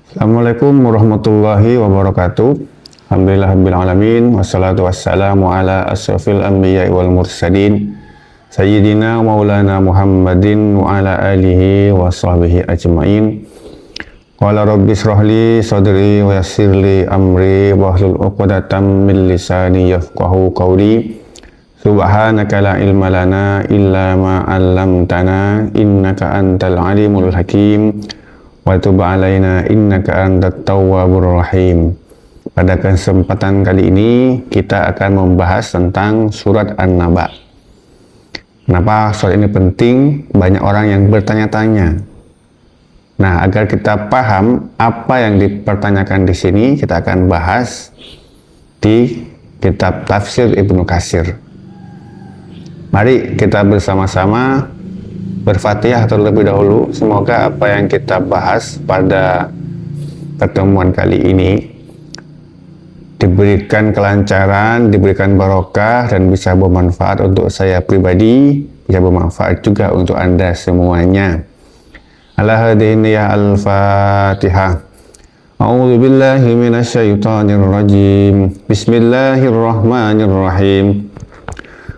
Assalamualaikum warahmatullahi wabarakatuh. Alhamdulillahirabbil alamin wassalatu wassalamu ala asyrafil anbiya'i wal mursalin sayyidina maulana Muhammadin wa ala alihi wa sahbihi ajmain. Qala rabbi shrahli sadri wa yassirli amri wahlul 'uqdatam min lisani yafqahu qawli. Subhanaka la ilma lana illa ma 'allamtana innaka antal alimul hakim. Wa tub alaina innaka antat tawwabur rahim. Pada kesempatan kali ini kita akan membahas tentang surat An-Naba. Kenapa surat ini penting? Banyak orang yang bertanya-tanya. Nah, agar kita paham apa yang dipertanyakan di sini, kita akan bahas di kitab Tafsir Ibnu Katsir. Mari kita bersama-sama berfatihah terlebih dahulu. Semoga apa yang kita bahas pada pertemuan kali ini diberikan kelancaran, diberikan barokah, dan bisa bermanfaat untuk saya pribadi, bisa bermanfaat juga untuk Anda semuanya. Al-Hadin ya Al-Fatihah. A'udzu billahi minasyaitonir rajim. Bismillahirrahmanirrahim.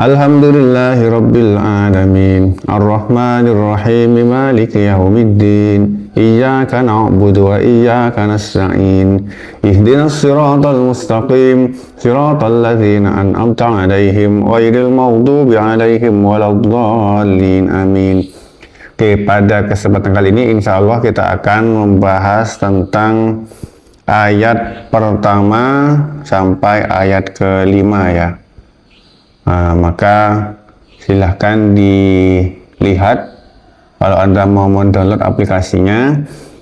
Alhamdulillahi rabbil alamin. Ar-Rahmanir Rahim. Maliki yaumiddin. Iyyaka na'budu wa iyyaka nasta'in. Ihdinas siratal mustaqim. Siratal ladzina an'amta 'alaihim ghairil maghdubi 'alaihim waladdallin. Amin. Oke, pada kesempatan kali ini insya Allah kita akan membahas tentang ayat pertama sampai ayat kelima ya. Maka silahkan dilihat kalau Anda mau mendownload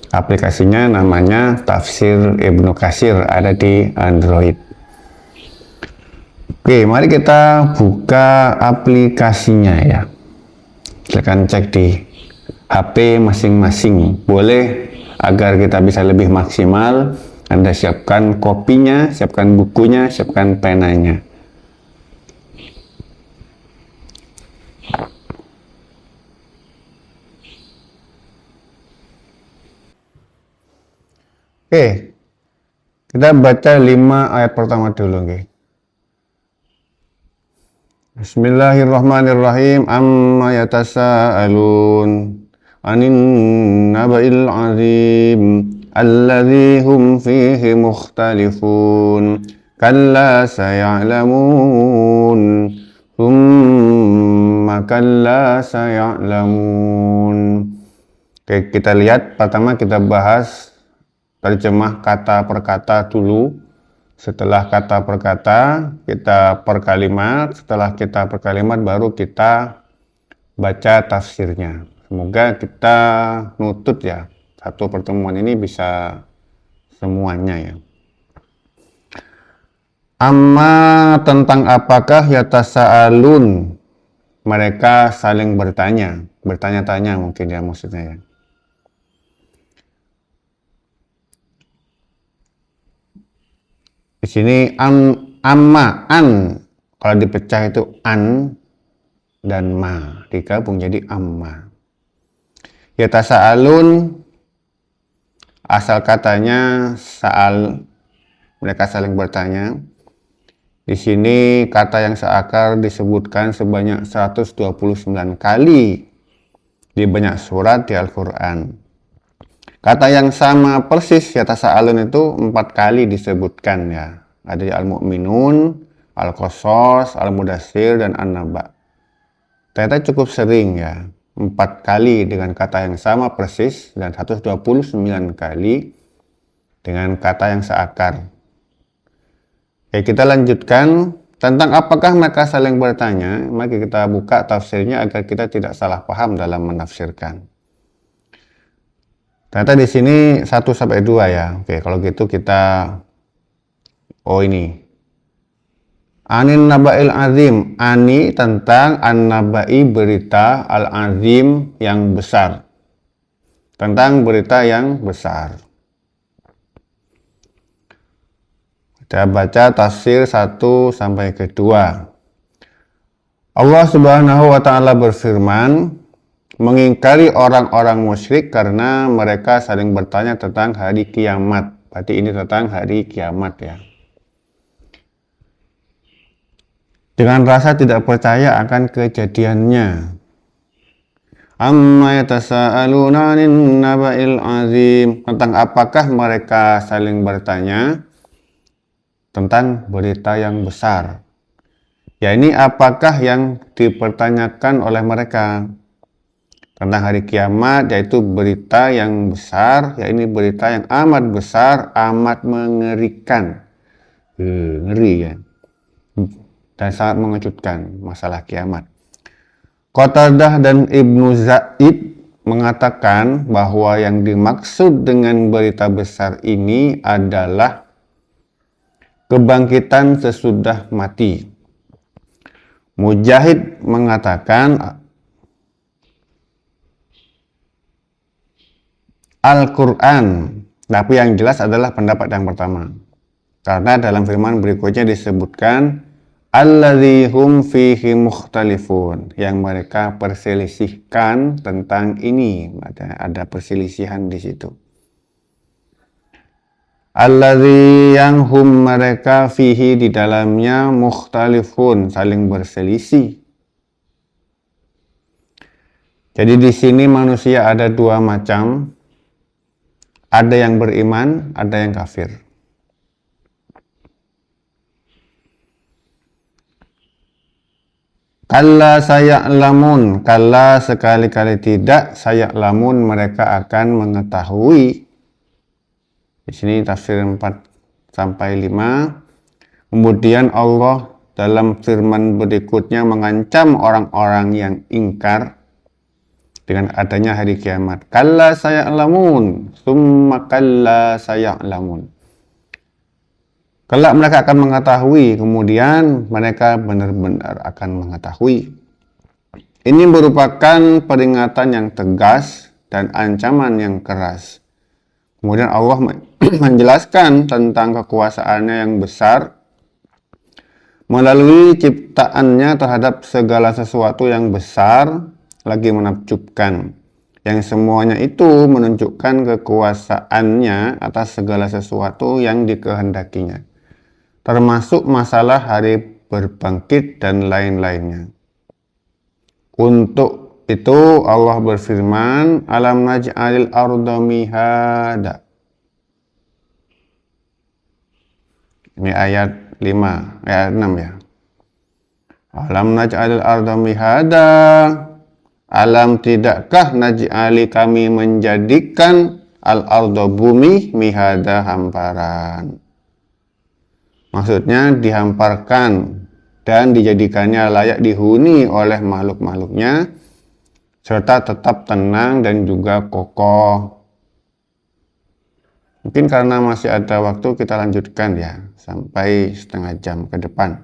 aplikasinya namanya Tafsir Ibnu Katsir, ada di Android. Oke, mari kita buka aplikasinya ya. Silahkan cek di HP masing-masing, boleh, agar kita bisa lebih maksimal. Anda siapkan kopinya, siapkan bukunya, siapkan penanya. Oke, kita baca 5 ayat pertama dulu. Oke. Bismillahirrahmanirrahim. Amma yatasaalun anin naba'il azim alladzi hum fihi mukhtalifun kalla saya'lamun thumma kalla saya'lamun. Oke, kita lihat pertama, kita bahas terjemah kata per kata dulu. Setelah kata per kata, kita per kalimat. Setelah kita per kalimat, baru kita baca tafsirnya. Semoga kita nutut ya, satu pertemuan ini bisa semuanya ya. Amma, tentang apakah yatasaalun, mereka saling bertanya, bertanya-tanya mungkin ya maksudnya ya. Di sini amma, an, kalau dipecah itu an dan ma, digabung jadi amma. Yatasaalun, asal katanya saal, mereka saling bertanya. Di sini kata yang seakar disebutkan sebanyak 129 kali di banyak surat di Al-Quran. Kata yang sama persis yatasaalun itu 4 kali disebutkan ya. Ada di Al-Mu'minun, Al-Qasas, Al-Mudaththir, dan An-Naba. Ternyata cukup sering ya. 4 kali dengan kata yang sama persis dan 129 kali dengan kata yang seakar. Oke, kita lanjutkan. Tentang apakah mereka saling bertanya, mari kita buka tafsirnya agar kita tidak salah paham dalam menafsirkan. Ternyata di sini 1 sampai 2 ya. Oke, kalau gitu kita ini. Anin naba'il azim. Ani tentang an-naba'i, berita, al-azim yang besar. Tentang berita yang besar. Kita baca tafsir 1 sampai ke 2. Allah Subhanahu wa ta'ala berfirman, mengingkari orang-orang musyrik karena mereka saling bertanya tentang hari kiamat. Berarti ini tentang hari kiamat ya. Dengan rasa tidak percaya akan kejadiannya. Amma yatasaaluna 'anin naba'il 'azim. Tentang apakah mereka saling bertanya tentang berita yang besar. Ya, ini apakah yang dipertanyakan oleh mereka tentang hari kiamat, yaitu berita yang besar, ya ini berita yang amat besar, amat mengerikan. Ngeri ya. Dan sangat mengejutkan masalah kiamat. Qatadah dan Ibnu Zaid mengatakan bahwa yang dimaksud dengan berita besar ini adalah kebangkitan sesudah mati. Mujahid mengatakan Al-Quran, tapi yang jelas adalah pendapat yang pertama. Karena dalam firman berikutnya disebutkan alladzi hum fihi mukhtalifun, yang mereka perselisihkan tentang ini. Ada perselisihan di situ. Alladzi yang hum, mereka fihi di dalamnya, mukhtalifun, saling berselisih. Jadi di sini manusia ada dua macam. Ada yang beriman, ada yang kafir. Kalla saya'lamun, kalla sekali-kali tidak, saya'lamun mereka akan mengetahui. Di sini tafsir 4 sampai 5. Kemudian Allah dalam firman berikutnya mengancam orang-orang yang ingkar dengan adanya hari kiamat. Kalla saya'lamun, summa kalla saya'lamun. Kelak mereka akan mengetahui, kemudian mereka benar-benar akan mengetahui. Ini merupakan peringatan yang tegas dan ancaman yang keras. Kemudian Allah menjelaskan tentang kekuasaannya yang besar melalui ciptaannya terhadap segala sesuatu yang besar lagi menakjubkan. Yang semuanya itu menunjukkan kekuasaannya atas segala sesuatu yang dikehendakinya, termasuk masalah hari berbangkit dan lain-lainnya. Untuk itu Allah berfirman, alam naj'alil arda mihada. Ini ayat 5, ayat 6 ya. Alam naj'alil arda mihada. Alam tidakkah naj'ali, kami menjadikan al-arda bumi, mihada hamparan. Maksudnya dihamparkan dan dijadikannya layak dihuni oleh makhluk-makhluknya, serta tetap tenang dan juga kokoh. Mungkin karena masih ada waktu, kita lanjutkan ya sampai setengah jam ke depan.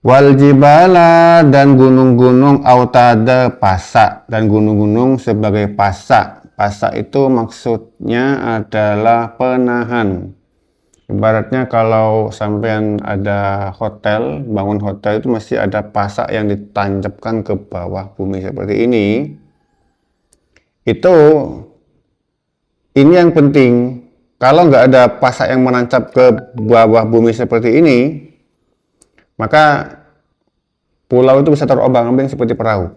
Wal jibala, dan gunung-gunung, autada, pasak, dan gunung-gunung sebagai pasak. Pasak itu maksudnya adalah penahan. Ibaratnya kalau sampean ada hotel, bangun hotel itu masih ada pasak yang ditancapkan ke bawah bumi seperti ini. Ini yang penting. Kalau nggak ada pasak yang menancap ke bawah bumi seperti ini, maka pulau itu bisa terombang-ambing seperti perahu.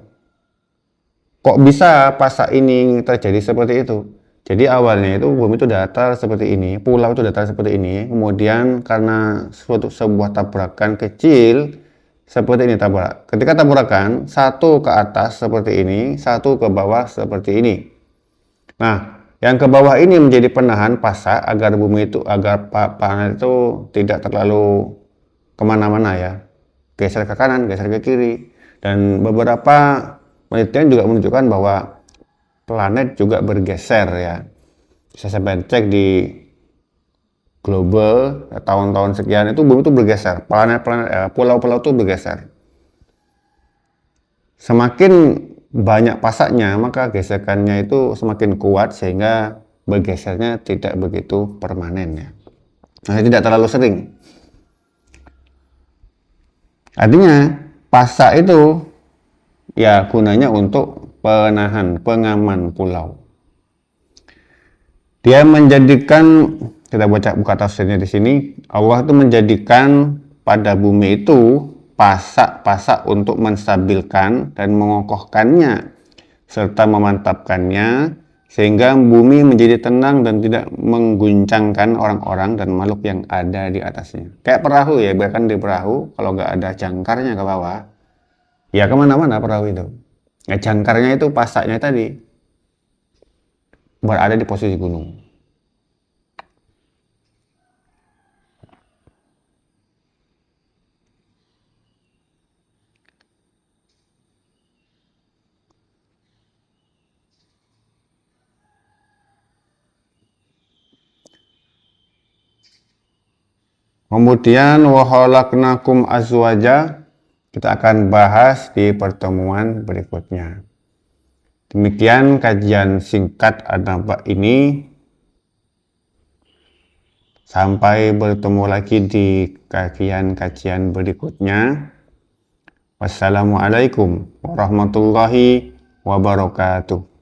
Kok bisa pasak ini terjadi seperti itu? Jadi awalnya itu bumi itu datar seperti ini, pulau itu datar seperti ini, kemudian karena sebuah tabrakan kecil seperti ini tabrak. Ketika tabrakan, satu ke atas seperti ini, satu ke bawah seperti ini. Nah, yang ke bawah ini menjadi penahan pasak agar bumi itu, agar planet itu tidak terlalu kemana-mana ya, geser ke kanan, geser ke kiri. Dan beberapa penelitian juga menunjukkan bahwa planet juga bergeser ya. Bisa sampai cek di global tahun-tahun sekian itu bumi itu bergeser, planet-planet, pulau-pulau itu bergeser. Semakin banyak pasaknya, maka gesekannya itu semakin kuat sehingga bergesernya tidak begitu permanen ya. Nah, tidak terlalu sering. Artinya pasak itu ya gunanya untuk penahan, pengaman pulau. Dia menjadikan, kita buka tafsirnya di sini, Allah itu menjadikan pada bumi itu pasak-pasak untuk menstabilkan dan mengokohkannya serta memantapkannya sehingga bumi menjadi tenang dan tidak mengguncangkan orang-orang dan makhluk yang ada di atasnya. Kayak perahu ya, bahkan di perahu kalau nggak ada jangkarnya ke bawah, ya kemana-mana perahu itu. Nah, jangkarnya itu pasaknya tadi berada di posisi gunung. Kemudian wa khalaqnakum azwaja, kita akan bahas di pertemuan berikutnya. Demikian kajian singkat An-Naba ini. Sampai bertemu lagi di kajian berikutnya. Wassalamualaikum warahmatullahi wabarakatuh.